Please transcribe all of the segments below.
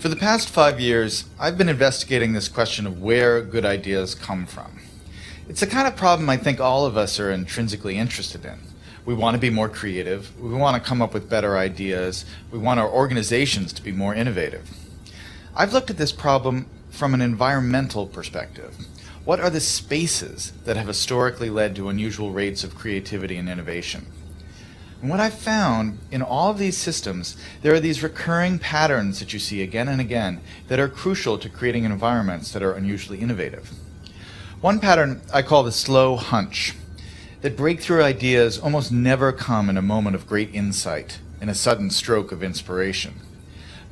For the past 5 years, I've been investigating this question of where good ideas come from. It's the kind of problem I think all of us are intrinsically interested in. We want to be more creative, we want to come up with better ideas, we want our organizations to be more innovative. I've looked at this problem from an environmental perspective. What are the spaces that have historically led to unusual rates of creativity and innovation? And what I've found in all of these systems, there are these recurring patterns that you see again and again that are crucial to creating environments that are unusually innovative. One pattern I call the slow hunch, that breakthrough ideas almost never come in a moment of great insight, in a sudden stroke of inspiration.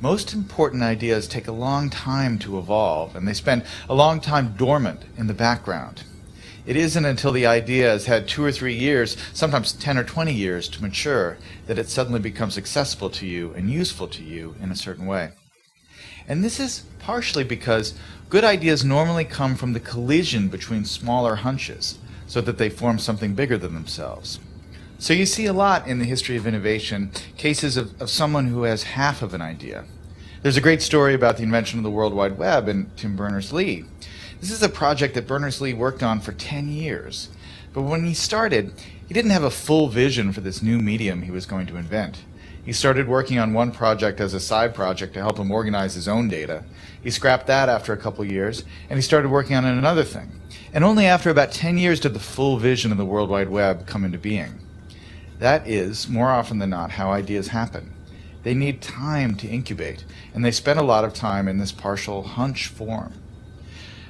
Most important ideas take a long time to evolve, and they spend a long time dormant in the background. It isn't until the idea has had 2 or 3 years, sometimes 10 or 20 years to mature, that it suddenly becomes accessible to you and useful to you in a certain way. And this is partially because good ideas normally come from the collision between smaller hunches, so that they form something bigger than themselves. So you see a lot in the history of innovation, cases of someone who has half of an idea. There's a great story about the invention of the World Wide Web and Tim Berners-Lee. This is a project that Berners-Lee worked on for 10 years. But when he started, he didn't have a full vision for this new medium he was going to invent. He started working on one project as a side project to help him organize his own data. He scrapped that after a couple years, and he started working on another thing. And only after about 10 years did the full vision of the World Wide Web come into being. That is, more often than not, how ideas happen. They need time to incubate, and they spend a lot of time in this partial hunch form.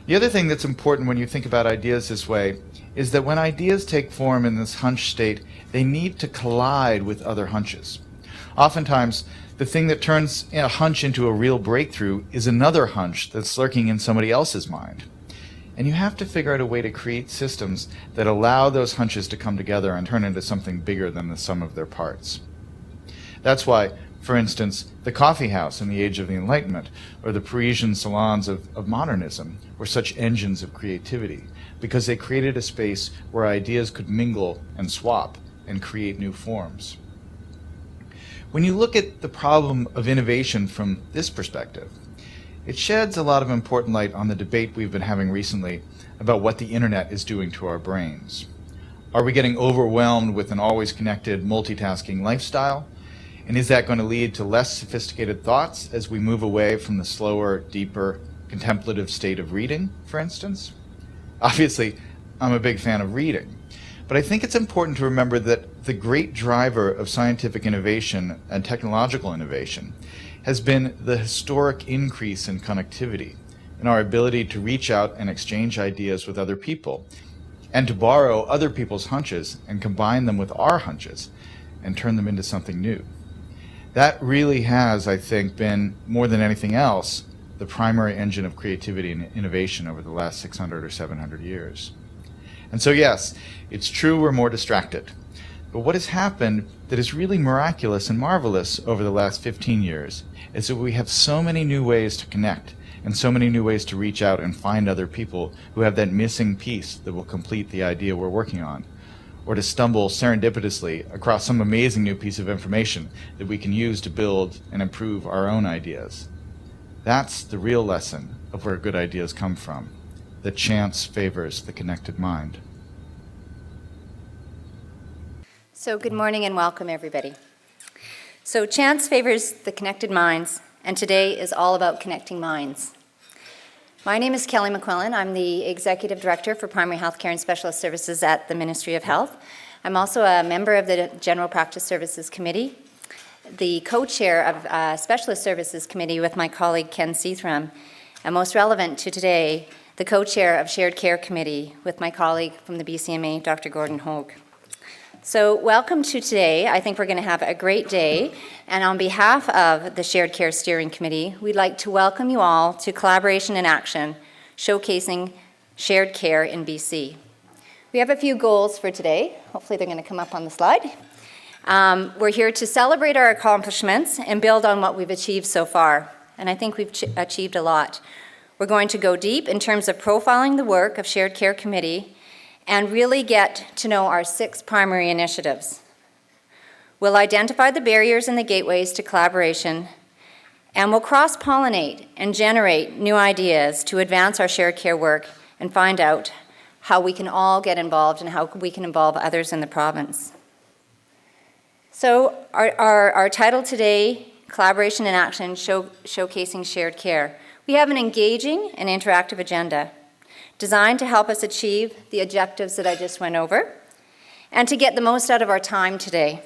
The other thing that's important when you think about ideas this way is that when ideas take form in this hunch state, they need to collide with other hunches. Oftentimes, the thing that turns a hunch into a real breakthrough is another hunch that's lurking in somebody else's mind. And you have to figure out a way to create systems that allow those hunches to come together and turn into something bigger than the sum of their parts. That's why, for instance, the coffee house in the Age of the Enlightenment, or the Parisian salons of modernism, were such engines of creativity, because they created a space where ideas could mingle and swap and create new forms. When you look at the problem of innovation from this perspective, it sheds a lot of important light on the debate we've been having recently about what the internet is doing to our brains. Are we getting overwhelmed with an always connected, multitasking lifestyle? And is that going to lead to less sophisticated thoughts as we move away from the slower, deeper, contemplative state of reading, for instance? Obviously, I'm a big fan of reading, but I think it's important to remember that the great driver of scientific innovation and technological innovation has been the historic increase in connectivity and our ability to reach out and exchange ideas with other people, and to borrow other people's hunches and combine them with our hunches and turn them into something new. That really has, I think, been, more than anything else, the primary engine of creativity and innovation over the last 600 or 700 years. And so yes, it's true we're more distracted. But what has happened that is really miraculous and marvelous over the last 15 years is that we have so many new ways to connect and so many new ways to reach out and find other people who have that missing piece that will complete the idea we're working on, or to stumble serendipitously across some amazing new piece of information that we can use to build and improve our own ideas. That's the real lesson of where good ideas come from, that chance favors the connected mind. So good morning and welcome, everybody. So chance favors the connected minds, and today is all about connecting minds. My name is Kelly McQuillen. I'm the Executive Director for Primary Healthcare and Specialist Services at the Ministry of Health. I'm also a member of the General Practice Services Committee, the co-chair of Specialist Services Committee with my colleague Ken Seathram, and most relevant to today, the co-chair of Shared Care Committee with my colleague from the BCMA, Dr. Gordon Hogue. So welcome to today. I think we're going to have a great day. And on behalf of the Shared Care Steering Committee, we'd like to welcome you all to Collaboration in Action, showcasing shared care in BC. We have a few goals for today. Hopefully they're going to come up on the slide. We're here to celebrate our accomplishments and build on what we've achieved so far. And I think we've achieved a lot. We're going to go deep in terms of profiling the work of Shared Care Committee and really get to know our 6 primary initiatives. We'll identify the barriers and the gateways to collaboration And we'll cross-pollinate and generate new ideas to advance our shared care work and find out how we can all get involved and how we can involve others in the province. So our title today, Collaboration in Action, Showcasing Shared Care. We have an engaging and interactive agenda designed to help us achieve the objectives that I just went over and to get the most out of our time today.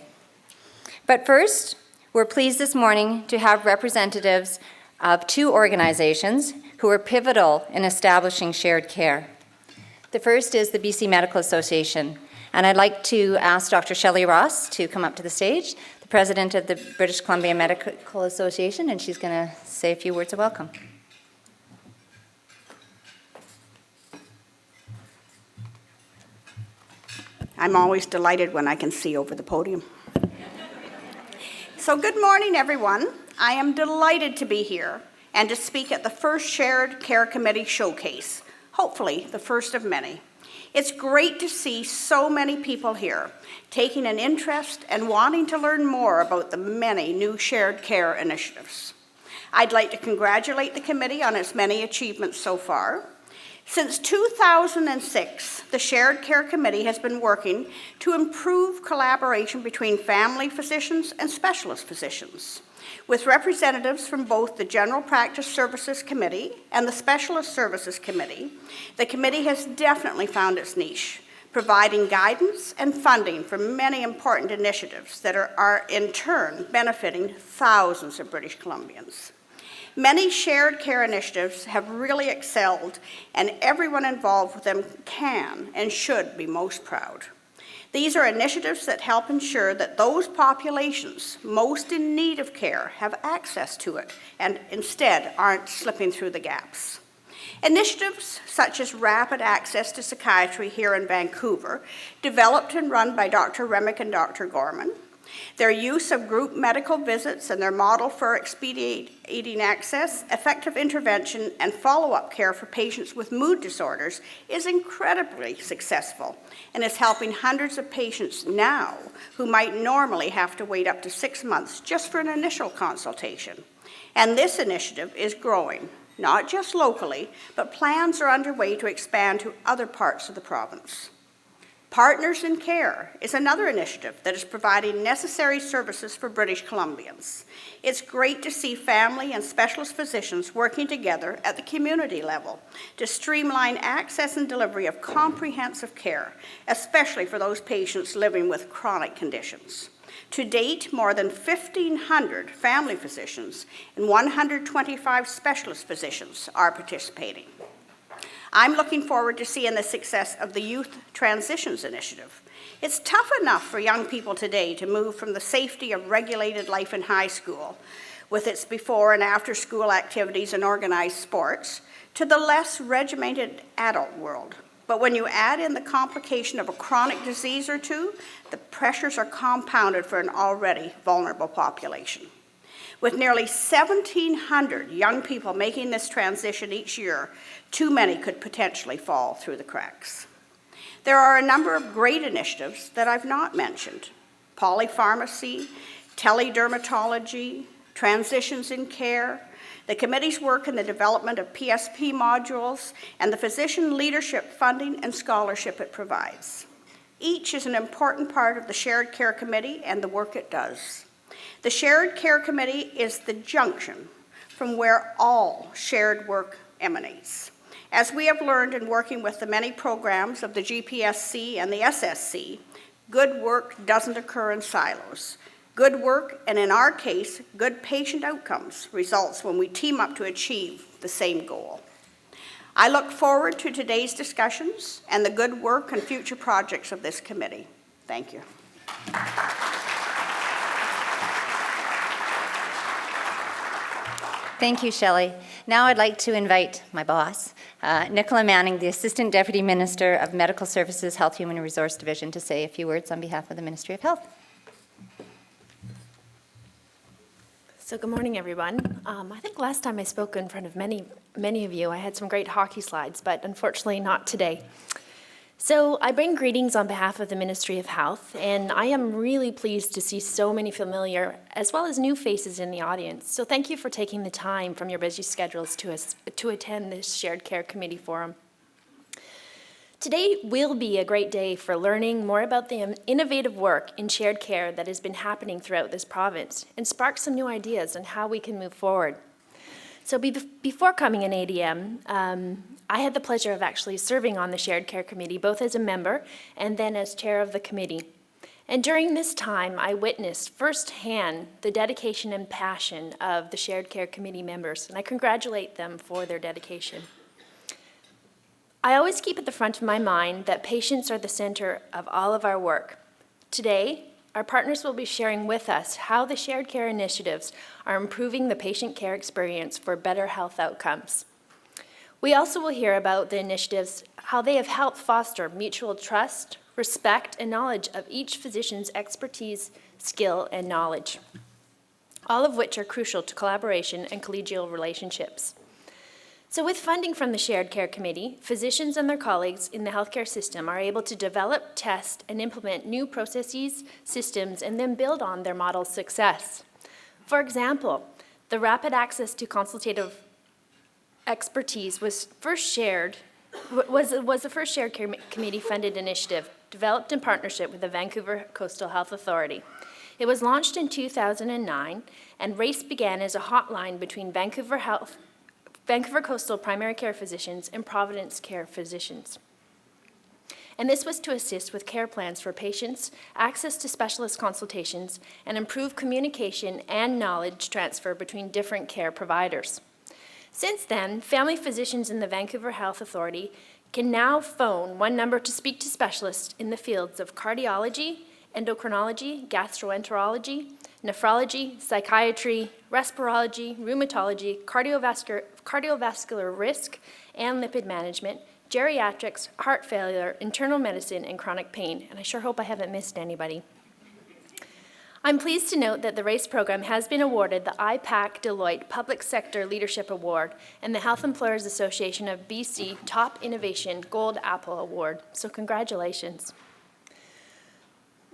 But first, we're pleased this morning to have representatives of two organizations who are pivotal in establishing shared care. The first is the BC Medical Association, and I'd like to ask Dr. Shelley Ross to come up to the stage, the president of the British Columbia Medical Association, and she's going to say a few words of welcome. I'm always delighted when I can see over the podium. So good morning, everyone. I am delighted to be here and to speak at the first Shared Care Committee Showcase, hopefully the first of many. It's great to see so many people here taking an interest and wanting to learn more about the many new shared care initiatives. I'd like to congratulate the committee on its many achievements so far. Since 2006, the Shared Care Committee has been working to improve collaboration between family physicians and specialist physicians. With representatives from both the General Practice Services Committee and the Specialist Services Committee, the committee has definitely found its niche, providing guidance and funding for many important initiatives that are in turn benefiting thousands of British Columbians. Many shared care initiatives have really excelled, and everyone involved with them can and should be most proud. These are initiatives that help ensure that those populations most in need of care have access to it and instead aren't slipping through the gaps. Initiatives such as Rapid Access to Psychiatry here in Vancouver, developed and run by Dr. Remick and Dr. Gorman, their use of group medical visits and their model for expediting access, effective intervention, and follow-up care for patients with mood disorders is incredibly successful and is helping hundreds of patients now who might normally have to wait up to 6 months just for an initial consultation. And this initiative is growing, not just locally, but plans are underway to expand to other parts of the province. Partners in Care is another initiative that is providing necessary services for British Columbians. It's great to see family and specialist physicians working together at the community level to streamline access and delivery of comprehensive care, especially for those patients living with chronic conditions. To date, more than 1,500 family physicians and 125 specialist physicians are participating. I'm looking forward to seeing the success of the Youth Transitions Initiative. It's tough enough for young people today to move from the safety of regulated life in high school, with its before and after school activities and organized sports, to the less regimented adult world. But when you add in the complication of a chronic disease or two, the pressures are compounded for an already vulnerable population. With nearly 1,700 young people making this transition each year, too many could potentially fall through the cracks. There are a number of great initiatives that I've not mentioned: polypharmacy, Tele Dermatology, transitions in care, the committee's work in the development of PSP modules, and the physician leadership funding and scholarship it provides. Each is an important part of the Shared Care Committee and the work it does. The Shared Care Committee is the junction from where all shared work emanates. As we have learned in working with the many programs of the GPSC and the SSC, good work doesn't occur in silos. Good work, and in our case, good patient outcomes, results when we team up to achieve the same goal. I look forward to today's discussions and the good work and future projects of this committee. Thank you. Thank you, Shelley. Now I'd like to invite my boss, Nichola Manning, the Assistant Deputy Minister of Medical Services, Health Human Resource Division, to say a few words on behalf of the Ministry of Health. So good morning, everyone. I think last time I spoke in front of many of you, I had some great hockey slides, but unfortunately not today. So I bring greetings on behalf of the Ministry of Health, and I am really pleased to see so many familiar as well as new faces in the audience. So thank you for taking the time from your busy schedules to attend this Shared Care Committee Forum. Today will be a great day for learning more about the innovative work in shared care that has been happening throughout this province and spark some new ideas on how we can move forward. So before coming in ADM, I had the pleasure of actually serving on the Shared Care Committee, both as a member and then as chair of the committee. And during this time, I witnessed firsthand the dedication and passion of the Shared Care Committee members, and I congratulate them for their dedication. I always keep at the front of my mind that patients are the center of all of our work. Today, our partners will be sharing with us how the shared care initiatives are improving the patient care experience for better health outcomes. We also will hear about the initiatives, how they have helped foster mutual trust, respect, and knowledge of each physician's expertise, skill, and knowledge, all of which are crucial to collaboration and collegial relationships. So with funding from the Shared Care Committee, physicians and their colleagues in the healthcare system are able to develop, test, and implement new processes, systems, and then build on their model's success. For example, the rapid access to consultative expertise was the first Shared Care Committee funded initiative developed in partnership with the Vancouver Coastal Health Authority. It was launched in 2009, and RACE began as a hotline between Vancouver Coastal primary care physicians and Providence Care physicians. And this was to assist with care plans for patients, access to specialist consultations, and improve communication and knowledge transfer between different care providers. Since then, family physicians in the Vancouver Health Authority can now phone one number to speak to specialists in the fields of cardiology, endocrinology, gastroenterology, nephrology, psychiatry, respirology, rheumatology, cardiovascular risk and lipid management, geriatrics, heart failure, internal medicine, and chronic pain. And I sure hope I haven't missed anybody. I'm pleased to note that the RACE program has been awarded the IPAC Deloitte Public Sector Leadership Award and the Health Employers Association of BC Top Innovation Gold Apple Award. So congratulations.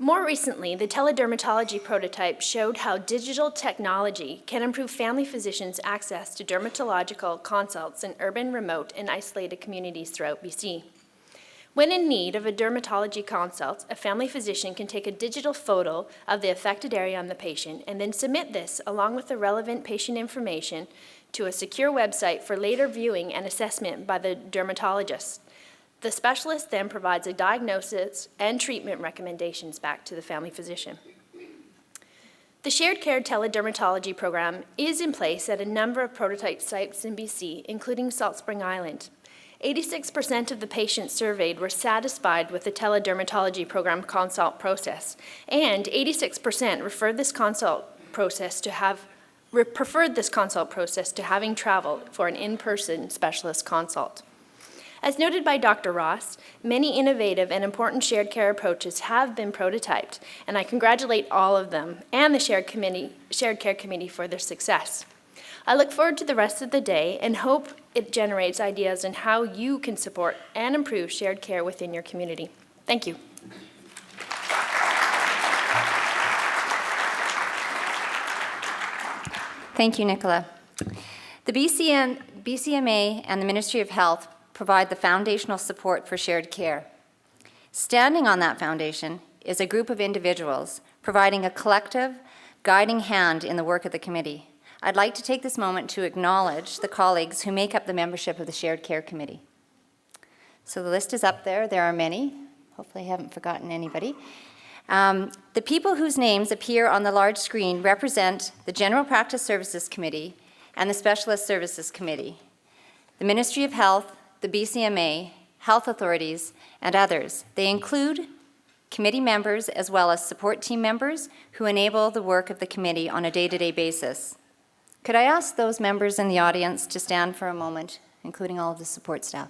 More recently, the Tele Dermatology prototype showed how digital technology can improve family physicians' access to dermatological consults in urban, remote, and isolated communities throughout BC. When in need of a dermatology consult, a family physician can take a digital photo of the affected area on the patient and then submit this along with the relevant patient information to a secure website for later viewing and assessment by the dermatologist. The specialist then provides a diagnosis and treatment recommendations back to the family physician. The Shared Care Teledermatology program is in place at a number of prototype sites in BC, including Salt Spring Island. 86% of the patients surveyed were satisfied with the teledermatology program consult process, and 86% preferred this consult process to having travel for an in-person specialist consult. As noted by Dr. Ross, many innovative and important shared care approaches have been prototyped, and I congratulate all of them and the Shared Care Committee for their success. I look forward to the rest of the day and hope it generates ideas on how you can support and improve shared care within your community. Thank you. Thank you, Nichola. The BCMA and the Ministry of Health provide the foundational support for shared care. Standing on that foundation is a group of individuals providing a collective, guiding hand in the work of the committee. I'd like to take this moment to acknowledge the colleagues who make up the membership of the Shared Care Committee. So the list is up there. There are many. Hopefully I haven't forgotten anybody. The people whose names appear on the large screen represent the General Practice Services Committee and the Specialist Services Committee, the Ministry of Health, the BCMA, health authorities, and others. They include committee members as well as support team members who enable the work of the committee on a day-to-day basis. Could I ask those members in the audience to stand for a moment, including all of the support staff?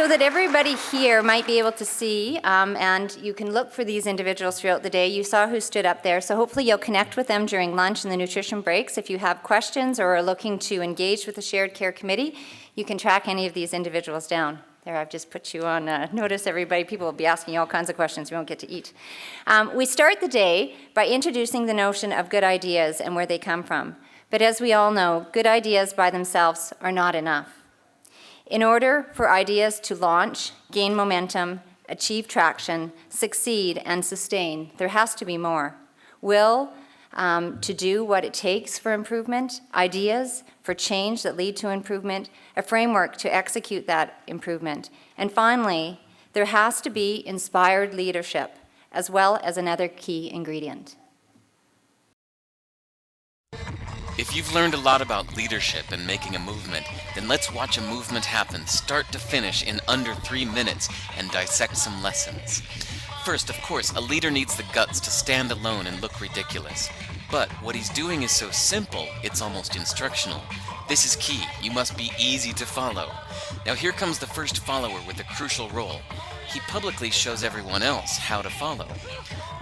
So that everybody here might be able to see, and you can look for these individuals throughout the day. You saw who stood up there, so hopefully you'll connect with them during lunch and the nutrition breaks. If you have questions or are looking to engage with the Shared Care Committee, you can track any of these individuals down. There, I've just put you on notice, everybody. People will be asking you all kinds of questions. We won't get to eat. We start the day by introducing the notion of good ideas and where they come from. But as we all know, good ideas by themselves are not enough. In order for ideas to launch, gain momentum, achieve traction, succeed, and sustain, there has to be more. Will to do what it takes for improvement, ideas for change that lead to improvement, a framework to execute that improvement. And finally, there has to be inspired leadership, as well as another key ingredient. If you've learned a lot about leadership and making a movement, then let's watch a movement happen start to finish in under 3 minutes and dissect some lessons. First, of course, a leader needs the guts to stand alone and look ridiculous. But what he's doing is so simple, it's almost instructional. This is key. You must be easy to follow. Now here comes the first follower with a crucial role. He publicly shows everyone else how to follow.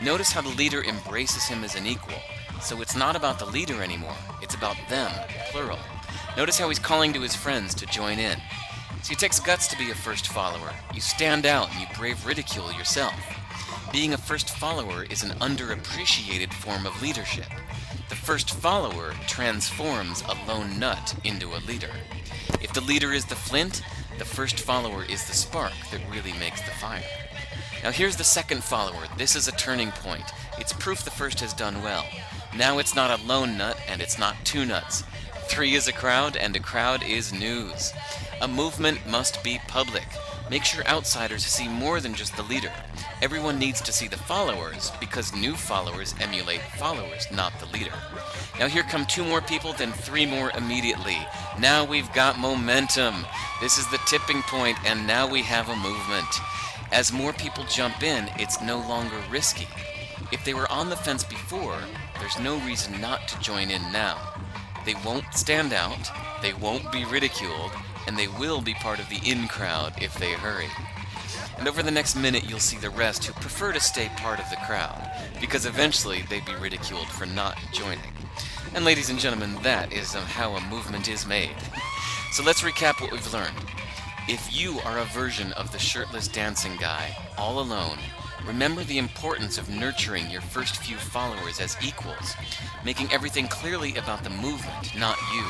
Notice how the leader embraces him as an equal. So it's not about the leader anymore, it's about them, plural. Notice how he's calling to his friends to join in. So it takes guts to be a first follower. You stand out and you brave ridicule yourself. Being a first follower is an underappreciated form of leadership. The first follower transforms a lone nut into a leader. If the leader is the flint, the first follower is the spark that really makes the fire. Now here's the second follower. This is a turning point. It's proof the first has done well. Now it's not a lone nut, and it's not two nuts. 3 is a crowd, and a crowd is news. A movement must be public. Make sure outsiders see more than just the leader. Everyone needs to see the followers, because new followers emulate followers, not the leader. Now here come 2 more people, then 3 more immediately. Now we've got momentum. This is the tipping point, and now we have a movement. As more people jump in, it's no longer risky. If they were on the fence before, there's no reason not to join in now. They won't stand out, they won't be ridiculed, and they will be part of the in crowd if they hurry. And over the next minute, you'll see the rest who prefer to stay part of the crowd, because eventually they'd be ridiculed for not joining. And ladies and gentlemen, that is how a movement is made. So let's recap what we've learned. If you are a version of the shirtless dancing guy, all alone, remember the importance of nurturing your first few followers as equals, making everything clearly about the movement, not you.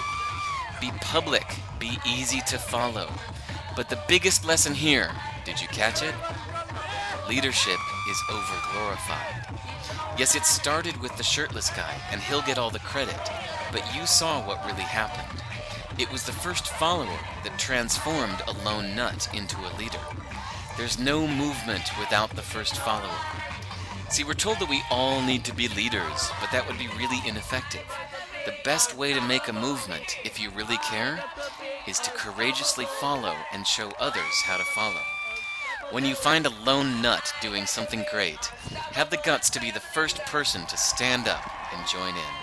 Be public, be easy to follow. But the biggest lesson here, did you catch it? Leadership is overglorified. Yes, it started with the shirtless guy, and he'll get all the credit, but you saw what really happened. It was the first follower that transformed a lone nut into a leader. There's no movement without the first follower. See, we're told that we all need to be leaders, but that would be really ineffective. The best way to make a movement, if you really care, is to courageously follow and show others how to follow. When you find a lone nut doing something great, have the guts to be the first person to stand up and join in.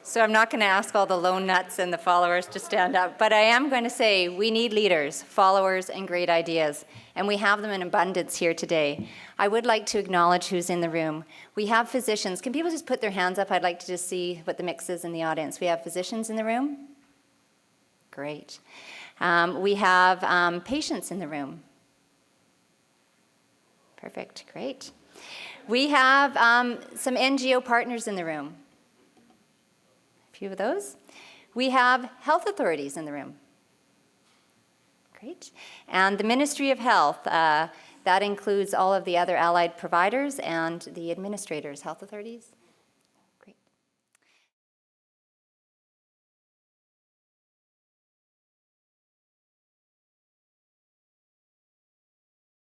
So I'm not going to ask all the lone nuts and the followers to stand up, but I am going to say we need leaders, followers, and great ideas, and we have them in abundance here today. I would like to acknowledge who's in the room. We have physicians. Can people just put their hands up? I'd like to just see what the mix is in the audience. We have physicians in the room? Great. We have patients in the room. Perfect, great. We have some NGO partners in the room. A few of those. We have health authorities in the room. Great. And the Ministry of Health, that includes all of the other allied providers and the administrators, health authorities.